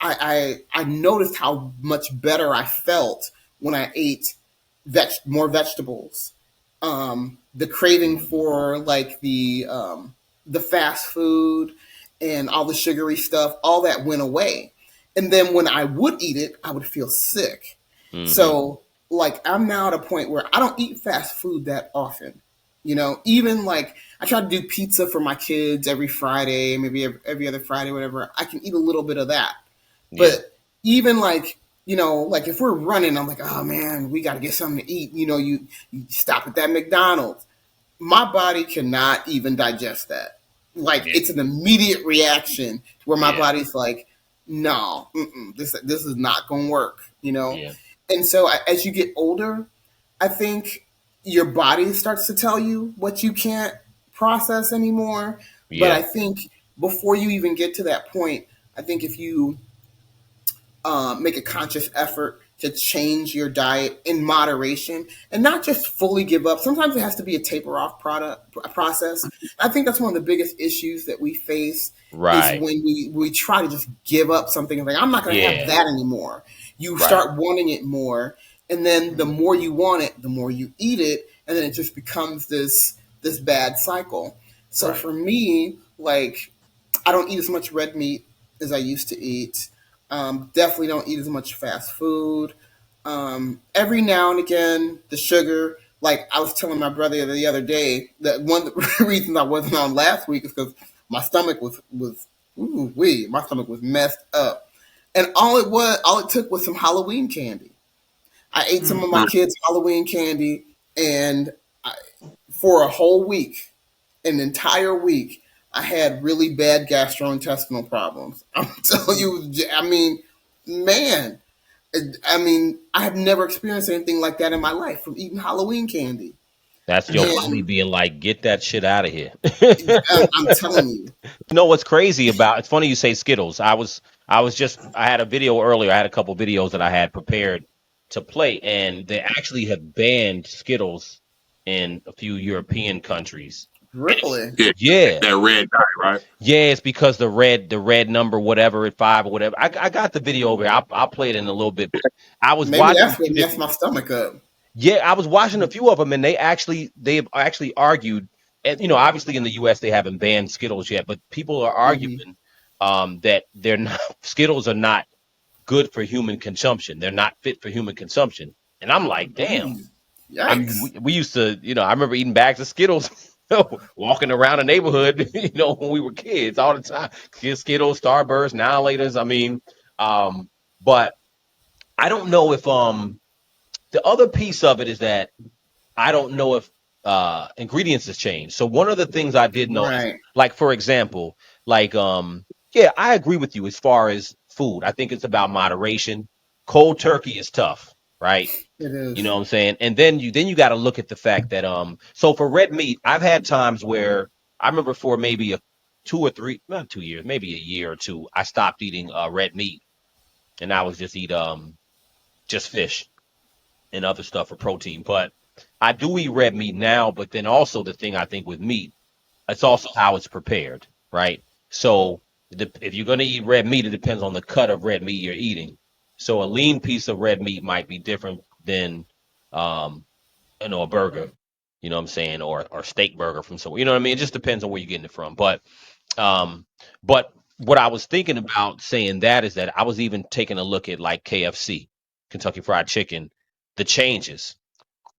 I noticed how much better I felt when I ate more vegetables. The craving for like the fast food and all the sugary stuff, all that went away. And then when I would eat it, I would feel sick. Mm-hmm. So like I'm now at a point where I don't eat fast food that often. Even like I try to do pizza for my kids every Friday, maybe every other Friday, whatever. I can eat a little bit of that. Yeah. But even like, like if we're running, I'm like, oh man, we got to get something to eat. You stop at that McDonald's. My body cannot even digest that. Like Yeah. it's an immediate reaction where my Yeah. body's like, no, this is not going to work. Yeah. And so as you get older, I think your body starts to tell you what you can't process anymore. But Yeah. I think before you even get to that point, I think if you make a conscious effort to change your diet in moderation and not just fully give up. Sometimes it has to be a taper off process. I think that's one of the biggest issues that we face is Right. when we try to just give up something and like I'm not going to have Yeah. that anymore. You Right. start wanting it more, and then the more you want it, the more you eat it, and then it just becomes this bad cycle. So Right. for me, like I don't eat as much red meat as I used to eat. Definitely don't eat as much fast food. Every now and again, the sugar. Like I was telling my brother the other day that one of the reasons I wasn't on last week is because my stomach was ooh wee, my stomach was messed up, and all it took was some Halloween candy. I ate some of my kids' Halloween candy, and I, for a whole week, an entire week, I had really bad gastrointestinal problems. I'm telling you, I mean, man, I mean, I have never experienced anything like that in my life from eating Halloween candy. That's your body And being like, get that shit out of here. I'm telling you, You know what's crazy about it's funny you say Skittles. I had a video earlier. I had a couple videos that I had prepared to play, and they actually have banned Skittles in a few European countries. And it's really, Yeah, yeah. that red dye, right? Yeah, it's because the red number, whatever at 5 or whatever. I got the video over here. I'll play it in a little bit. But I was maybe watching a that's what few messed different my stomach up. yeah, I was watching a few of them, and they've actually argued, and obviously in the U.S. they haven't banned Skittles yet, but people are Hmm. arguing that they're not Skittles are not good for human consumption. They're not fit for human consumption, and I'm like, damn. I mean, Yikes! we used to, I remember eating bags of Skittles, walking around the neighborhood, when we were kids all the time. Skittles, Starburst, now laters. I mean, but I don't know if the other piece of it is that I don't know if ingredients has changed. So one of the things I did notice, Right, like for example, like yeah, I agree with you as far as food. I think it's about moderation. Cold turkey is tough, right? it You is. know what I'm saying? And then you got to look at the fact that so for red meat, I've had times where I remember for maybe a 2 or 3, not 2 years, maybe a year or two, I stopped eating red meat and I was just fish and other stuff for protein. But I do eat red meat now, but then also the thing I think with meat, it's also how it's prepared, right? So if you're going to eat red meat, it depends on the cut of red meat you're eating. So a lean piece of red meat might be different than, um, a burger, you know what I'm saying, or steak burger from somewhere. You know what I mean? It just depends on where you're getting it from. Um, but what I was thinking about saying that is that I was even taking a look at like KFC, Kentucky Fried Chicken, the changes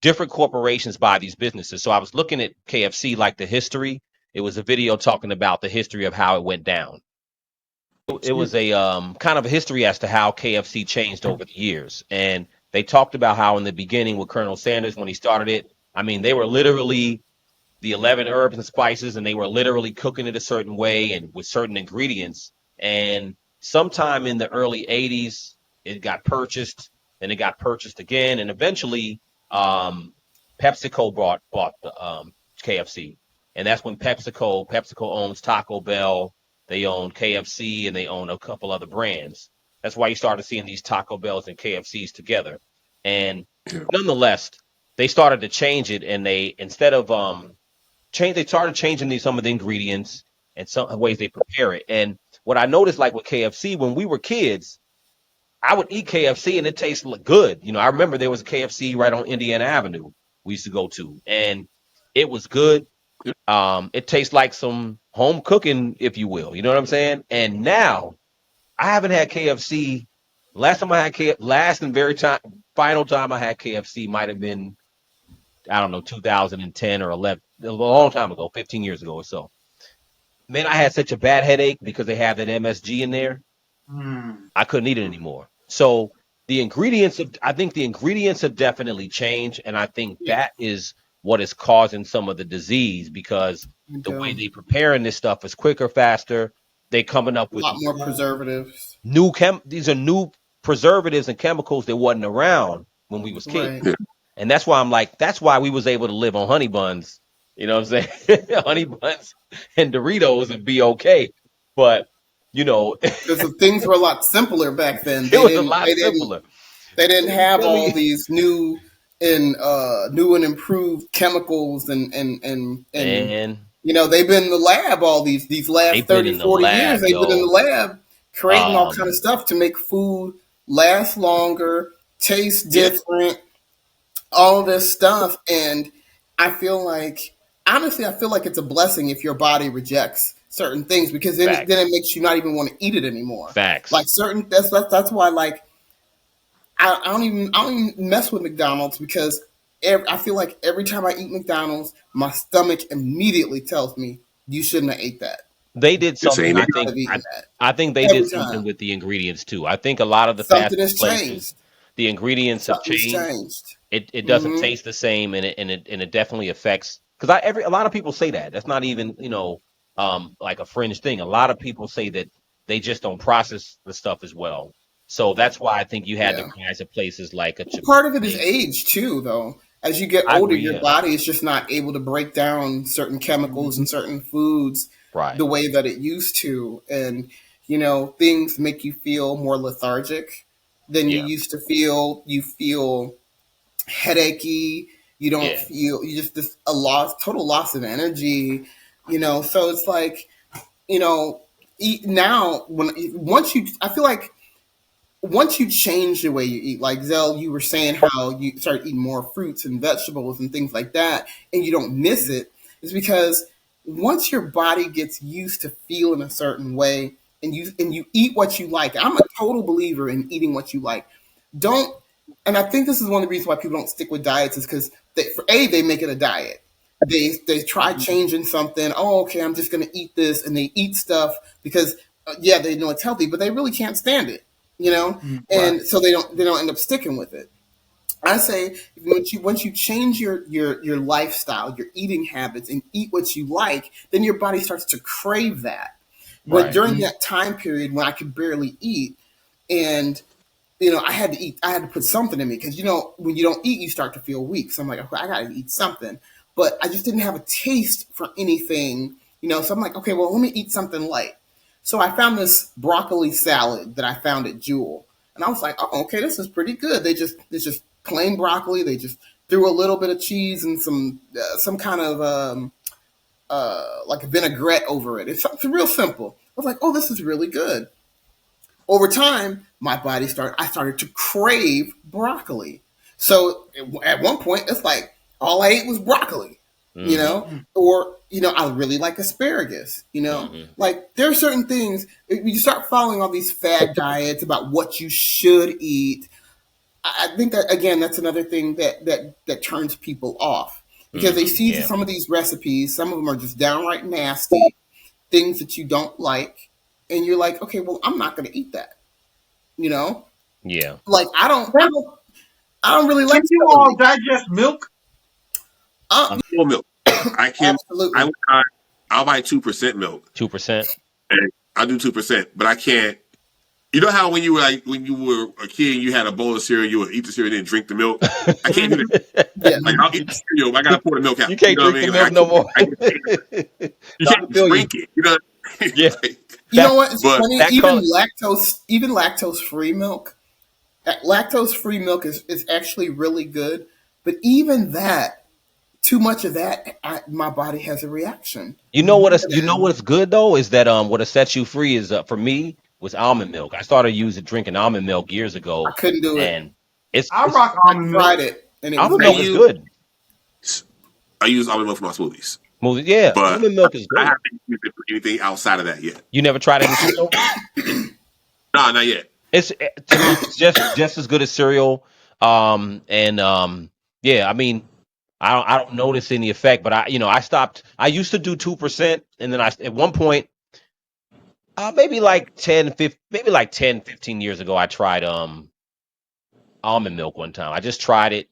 different corporations buy these businesses. So I was looking at KFC, like the history. It was a video talking about the history of how it went down. It was a kind of a history as to how KFC changed over the years. And they talked about how in the beginning with Colonel Sanders, when he started it, I mean, they were literally the 11 herbs and spices, and they were literally cooking it a certain way and with certain ingredients. And sometime in the early 80s, it got purchased, and it got purchased again, and eventually, um, PepsiCo bought the KFC, and that's when PepsiCo owns Taco Bell, they own KFC, and they own a couple other brands. That's why you started seeing these Taco Bells and KFCs together. And Yeah. nonetheless, they started to change it, and they instead of they started changing some of the ingredients and some ways they prepare it. And what I noticed, like with KFC, when we were kids, I would eat KFC and it tasted good. You know, I remember there was a KFC right on Indiana Avenue we used to go to, and it was good. It tastes like some home cooking, if you will. You know what I'm saying? And now I haven't had KFC. Last time I had last and final time I had KFC might have been, I don't know, 2010 or 11, a long time ago, 15 years ago or so. Man, I had such a bad headache because they have that MSG in there. Mm. I couldn't eat it anymore. So I think the ingredients have definitely changed, and I think Yeah, that is what is causing some of the disease because me the way too. they preparing this stuff is quicker, faster. They coming up A with lot more preservatives. these are new preservatives and chemicals that wasn't around when we was kids. Right. Yeah. And that's why I'm like, that's why we was able to live on honey buns, you know what I'm saying? Honey buns and Doritos and be okay. But, you know, Because the things were a lot simpler back then. it They was a didn't. lot They didn't. simpler. They didn't You have feel all me? these new and improved chemicals and Man, they've been in the lab all these last they've been 30, in the 40 years. lab, They've been in the yo. lab creating all kind of Um, stuff to make food last longer, taste Yeah. different, all this stuff. And I feel like, honestly, I feel like it's a blessing if your body rejects certain things, because then facts, it makes you not even want to eat it anymore. facts. Like certain that's why, like, I don't even mess with McDonald's, because I feel like every time I eat McDonald's, my stomach immediately tells me you shouldn't have ate that. They did The You something. same. should I not think. have eaten that. I think they Every did something time with the ingredients too. I think a lot of the fast something food has places, changed. the ingredients have Something's changed. changed. It doesn't Hmm. taste the same, and it definitely affects. Because a lot of people say that. That's not even like a fringe thing. A lot of people say that they just don't process the stuff as well. So that's why I think you had the Yeah. rise of places like a Well, part of it is Chipotle. age too, though. As you get I older, agree. your Yeah. body is just not able to break down certain chemicals Mhm. and certain foods Right. the way that it used to. And, things make you feel more lethargic than you Yeah. used to feel. You feel headachy. You don't Yeah. feel, you just, this a total loss of energy. So it's like, you know, now I feel like once you change the way you eat, like Zell, you were saying how you start eating more fruits and vegetables and things like that, and you don't miss it, is because once your body gets used to feeling a certain way, and you eat what you like. I'm a total believer in eating what you like. Don't, and I think this is one of the reasons why people don't stick with diets, is because they make it a diet. They try changing something. Oh, okay, I'm just gonna eat this, and they eat stuff because yeah, they know it's healthy, but they really can't stand it, Right. and so they don't end up sticking with it. I say once you change your lifestyle, your eating habits, and eat what you like, then your body starts to crave that. But Right. during that time period when I could barely eat, and I had to eat. I had to put something in me, because when you don't eat, you start to feel weak. So I'm like, okay, I got to eat something. But I just didn't have a taste for anything. So I'm like, okay, well, let me eat something light. So I found this broccoli salad that I found at Jewel, and I was like, oh, okay, this is pretty good. It's just plain broccoli. They just threw a little bit of cheese and some kind of like a vinaigrette over it. It's real simple. I was like, oh, this is really good. Over time, I started to crave broccoli. So at one point, it's like all I ate was broccoli, Mm-hmm. or I really like asparagus. Mm-hmm. Like there are certain things, if you start following all these fad diets about what you should eat. I think that, again, that's another thing that turns people off, because they Mm-hmm. see Yeah. some of these recipes. Some of them are just downright nasty, things that you don't like, and you're like, okay, well, I'm not going to eat that. You know, Yeah. like I don't really Can like you all celery. digest milk? Uh, Full milk. I can. I Absolutely. would buy. I'll buy 2% milk, 2%. and I'll do 2%. But I can't. You know how when you were a kid, and you had a bowl of cereal, you would eat the cereal and then drink the milk. I can't do that. Yeah. Like I'll eat the cereal, but I gotta pour the milk out. You You can't know what I drink the mean? Like I milk no can't. more. I can't. You No, I can't feel you. drink it. You know. Yeah. You know That what? It's But funny. that color. Even lactose free milk. Lactose free milk is actually really good, but even that, too much of that, my body has a reaction. You know what? You know what's good though is that what sets you free is for me was almond milk. I started drinking almond milk years ago, I couldn't do it. and it's I rock I almond tried milk. it, and it almond was milk is good. I use almond milk for my smoothies, Yeah, but almond milk is I great. haven't used it for anything outside of that yet. You never tried it in cereal? No, not yet. It's to me, it's just as good as cereal. Yeah, I mean, I don't notice any effect, but I stopped. I used to do 2%, and then at one point, maybe like 10, 15 years ago, I tried almond milk one time. I just tried it.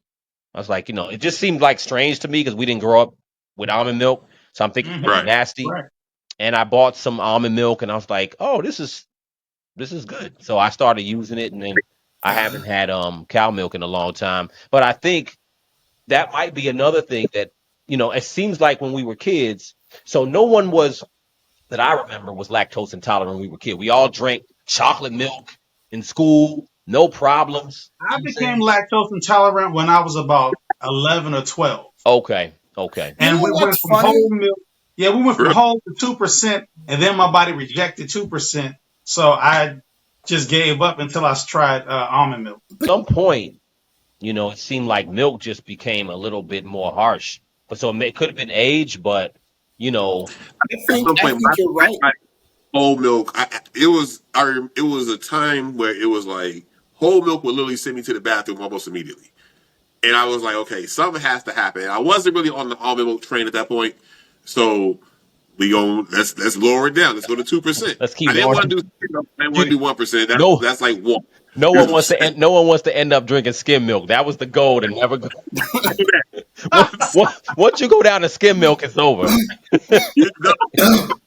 I was like, it just seemed like strange to me because we didn't grow up with almond milk, so I'm thinking Mhm. it's Right. nasty. Right. And I bought some almond milk, and I was like, oh, this is good. So I started using it, and then I haven't had cow milk in a long time. But I think that might be another thing that it seems like when we were kids, so no one was that I remember was lactose intolerant when we were kids. We all drank chocolate milk in school, no problems. You know I what I'm became saying? lactose intolerant when I was about 11 or 12. Okay. You And know we went what's from funny? whole milk. Yeah, we went from Really? whole to 2%, and then my body rejected 2%. So I just gave up until I tried almond milk. At some point, it seemed like milk just became a little bit more harsh. But so it could have been age, but I At think some I point, think you're right. whole milk. It was a time where it was like whole milk would literally send me to the bathroom almost immediately, and I was like, okay, something has to happen. I wasn't really on the almond milk train at that point, so let's lower it down. Let's go to 2%. let's keep I didn't want lowering. to do I didn't want to You, do 1%. no, That's like one. no one wants to. No one wants to end up drinking skim milk. That was the goal to never go. Once you go down to skim milk, it's over. You know?